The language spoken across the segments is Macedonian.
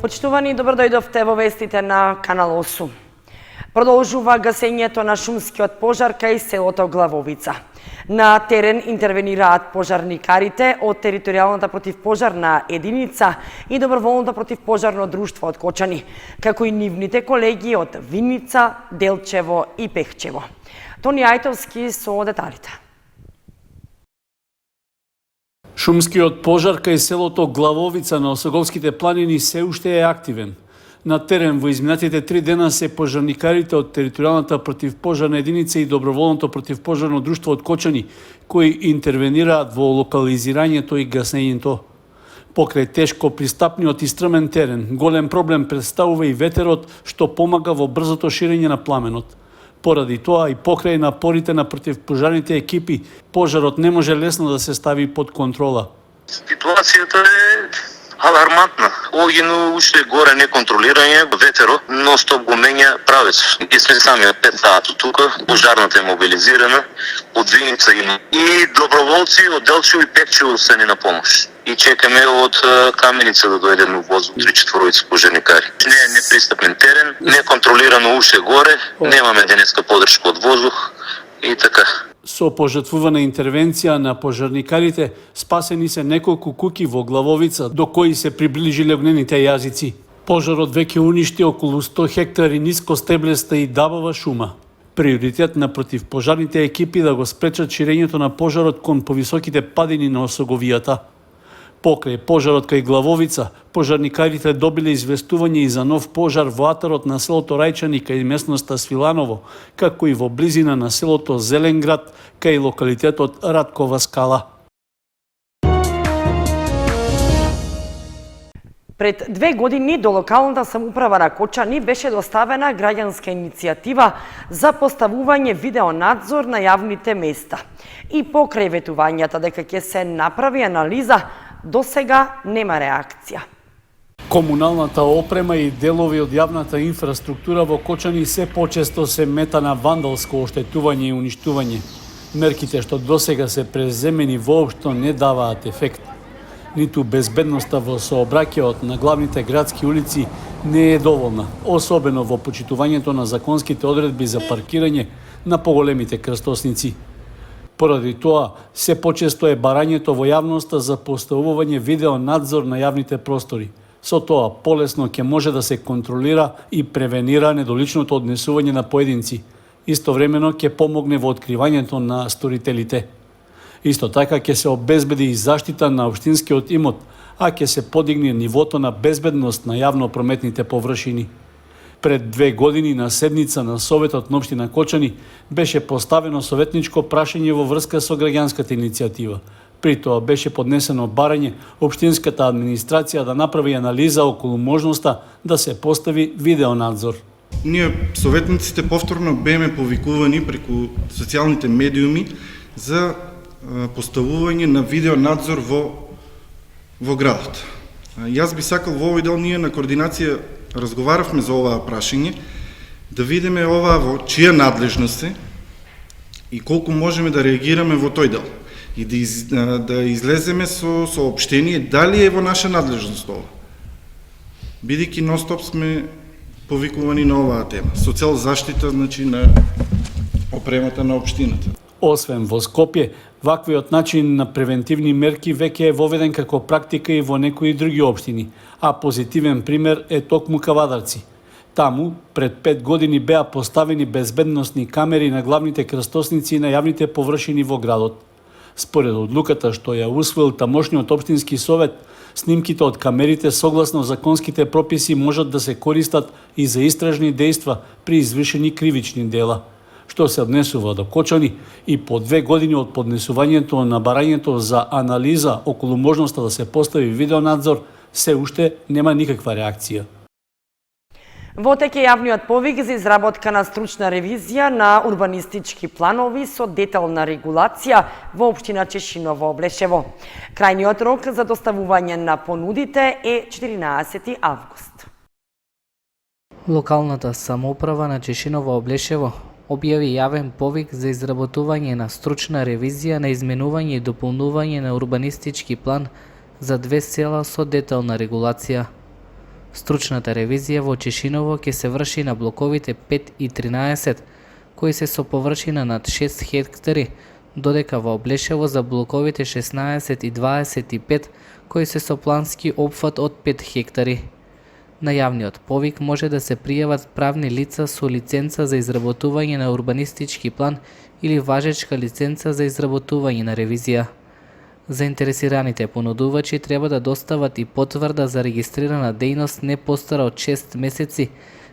Почитувани, добро дојдовте во вестите на Канал 8. Продолжува гасењето на шумскиот пожар кај селото Главовица. На терен интервенираат пожарникарите од територијалната противпожарна единица и доброволното противпожарно друштво од Кочани, како и нивните колеги од Виница, Делчево и Пехчево. Тони Ајтовски со деталите. Шумскиот пожар кај селото Главовица на Осоговските планини се уште е активен. На терен во изминатите 3 дена се пожарникарите од територијалната противпожарна единица и доброволното противпожарно друштво од Кочани, кои интервенираат во локализирањето и гаснењето. Покрај тешко пристапниот и стрмен терен, голем проблем представува и ветерот што помага во брзото ширење на пламенот. Поради тоа и покрај напорите на противпожарните екипи, пожарот не може лесно да се стави под контрола. Ситуацијата е алармантна. Огино уште горе неконтролирање, ветеро, но стоп го менја правец. И сме сами од 5 сата тука, пожарната е мобилизирана, од Виница има. И доброволци од Делчево и Пехчево се ни на помош. И чекаме од Каменица да дојде на воз 3-4 пожарникари. Не е непристапен терен, неконтролирано уште горе, немаме денеска подршка од воздух и така. Со пожртвувана интервенција на пожарникарите, спасени се неколку куќи во Главовица, до кои се приближиле огнените јазици. Пожарот веќе уништи околу 100 хектари нискостеблеста и дабава шума. Приоритет на противпожарните екипи да го спречат ширењето на пожарот кон повисоките падини на Осоговијата. Покрај пожарот кај Главовица, пожарникарите добиле известување и за нов пожар во атарот на селото Рајчани кај местноста Свиланово, како и во близина на селото Зеленград кај локалитетот Раткова скала. Пред 2 години до локалната самоуправа на Кочани беше доставена граѓанска иницијатива за поставување видеонадзор на јавните места. И покрај ветувањата дека ќе се направи анализа, до сега нема реакција. Комуналната опрема и делови од јавната инфраструктура во Кочани се почесто се мета на вандалско оштетување и уништување. Мерките што досега се преземени воопшто не даваат ефект. Ниту безбедноста во сообраќајот на главните градски улици не е доволна, особено во почитувањето на законските одредби за паркирање на поголемите крстосници. Поради тоа, се почесто е барањето во јавноста за поставување видеонадзор на јавните простори. Со тоа, полесно ќе може да се контролира и превенира недоличното однесување на поединци. Истовремено ќе помогне во откривањето на сторителите. Исто така ќе се обезбеди и заштита на општинскиот имот, а ќе се подигне нивото на безбедност на јавно-прометните површини. Пред 2 години на седница на Советот на општина Кочани беше поставено советничко прашање во врска со граѓанската иницијатива. При тоа беше поднесено барање општинската администрација да направи анализа околу можноста да се постави видеонадзор. Ние, советниците, повторно беме повикувани преку социјалните медиуми за поставување на видеонадзор во градот. Јас би сакал во овој дел ние на координација разговаравме за оваа прашање, да видиме оваа во чија надлежност е и колку можеме да реагираме во тој дел. И да излеземе со соопштение дали е во наша надлежност ова. Бидејќи ностоп сме повикувани на оваа тема, со цел заштита, значи, на опремата на општината. Освен во Скопје, ваквиот начин на превентивни мерки веќе е воведен како практика и во некои други општини, а позитивен пример е токму Кавадарци. Таму, пред 5 години беа поставени безбедносни камери на главните крстосници и на јавните површини во градот. Според одлуката што ја усвоил тамошниот општински совет, снимките од камерите согласно законските прописи можат да се користат и за истражни дејства при извршени кривични дела. Што се однесува до Кочани, и по 2 години од поднесувањето на барањето за анализа околу можноста да се постави видеонадзор, се уште нема никаква реакција. Во тек е јавниот повик за изработка на стручна ревизија на урбанистички планови со детална регулација во општина Чешиново Облешево. Крајниот рок за доставување на понудите е 14 август. Локалната самоуправа на Чешиново Облешево објави јавен повик за изработување на стручна ревизија на изменување и дополнување на урбанистички план за 2 села со детална регулација. Стручната ревизија во Чешиново ќе се врши на блоковите 5 и 13, кои се со површина над 6 хектари, додека во Облешево за блоковите 16 и 25, кои се со плански опфат од 5 хектари. На јавниот повик може да се пријават правни лица со лиценца за изработување на урбанистички план или важечка лиценца за изработување на ревизија. Заинтересираните понудувачи треба да достават и потврда за регистрирана дејност не постара од 6 месеци,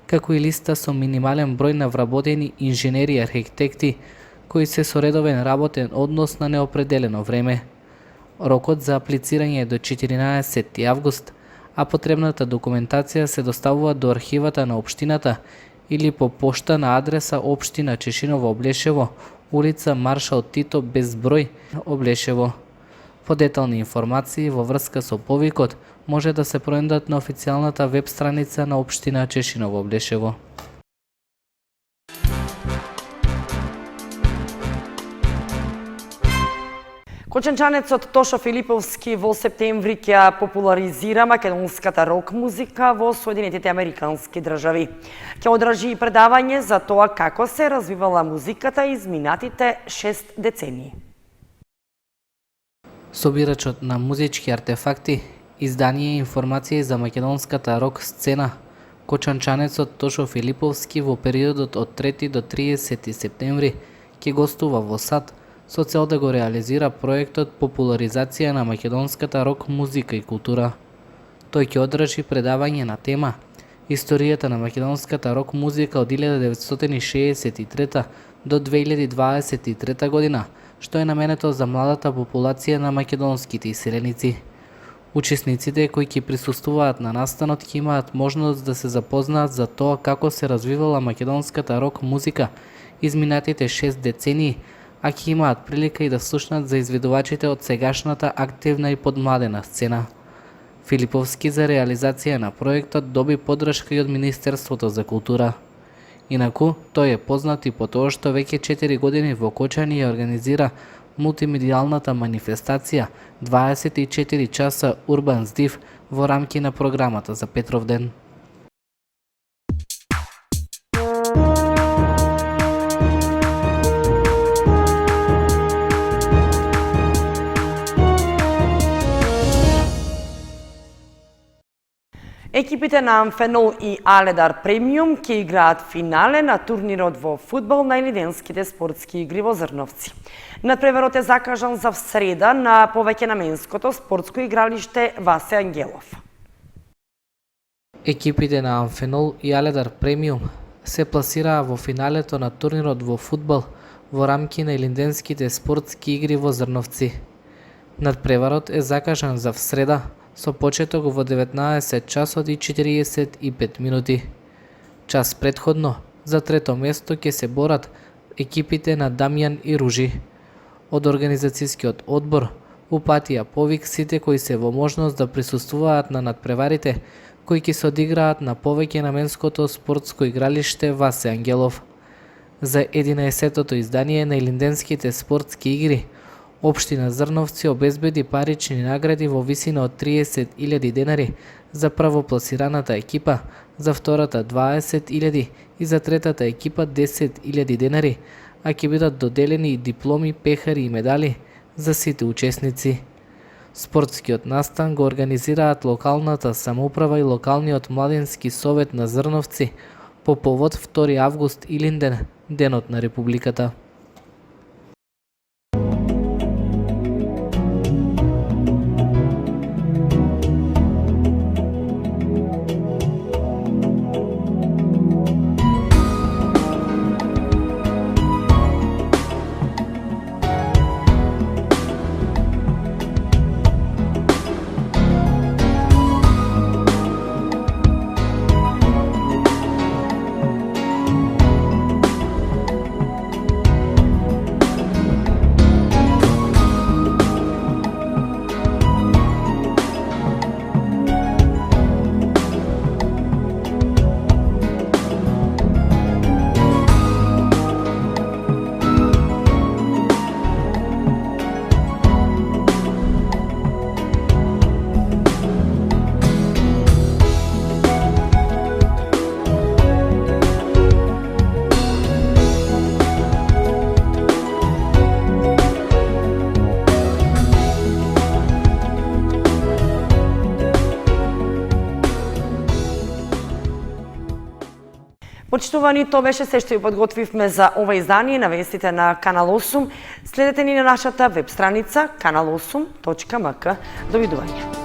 како и листа со минимален број на вработени инженери и архитекти, кои се со редовен работен однос на неопределено време. Рокот за аплицирање е до 14 август, а потребната документација се доставува до архивата на општината или по пошта на адреса Општина Чешиново Облешево, улица Маршал Тито безброј, Облешево. Подетални информации во врска со повикот може да се пронајдат на официјалната веб страница на Општина Чешиново Облешево. Кочанчанецот Тошо Филиповски во септември ќе популаризира македонската рок музика во Соединетите Американски држави. Ќе одржи и предавање за тоа како се развивала музиката изминатите 6 децении. Собирачот на музички артефакти, издание и информации за македонската рок сцена, кочанчанецот Тошо Филиповски во периодот од 3 до 30 септември ќе гостува во САД со цел да го реализира проектот популаризација на македонската рок музика и култура. Тој ќе одржи предавање на тема Историјата на македонската рок музика од 1963 до 2023 година, што е наменето за младата популација на македонските иселеници. Учесниците кои ќе присуствуваат на настанот ќе имаат можност да се запознаат за тоа како се развивала македонската рок музика изминатите 6 децении, а ќе имаат прилика и да слушнат за изведувачите од сегашната активна и подмладена сцена. Филиповски за реализација на проектот доби поддршка и од Министерството за култура. Инаку, тој е познат и по тоа што веќе 4 години во Кочани ја организира мултимедијалната манифестација 24 часа Урбан Здив во рамки на програмата за Петровден. Екипите на Амфенол и Аледар Премиум ќе играат финале на турнирот во фудбал на Илиденските спортски игри во Зрновци. Надпреварот е закажан за среда на повеќе наменското спортско игралиште Васе Ангелов. Екипите на Амфенол и Аледар Премиум се пласираа во финалето на турнирот во фудбал во рамки на Илиденските спортски игри во Зрновци. Надпреварот е закажан за среда со почеток во 19 часот и 45 минути. Час предходно, за трето место ќе се борат екипите на Дамјан и Ружи. Од организацијскиот одбор упатија повик сите кои се во можност да присуствуваат на надпреварите, кои ќе се одиграат на повеќе наменското спортско игралиште Васе Ангелов. За 11-тото издание на Илинденските спортски игри, Општина Зрновци обезбеди парични награди во висина од 30.000 денари за првопласираната екипа, за втората 20.000 и за третата екипа 10.000 денари, а ќе бидат доделени и дипломи, пехари и медали за сите учесници. Спортскиот настан го организираат локалната самоуправа и локалниот младински совет на Зрновци по повод 2 август Илинден, Денот на Републиката. Почитувани, тоа беше се што ја подготвивме за ова издание на вестите на Канал 8. Следете ни на нашата веб страница kanal8.mk. Довидување.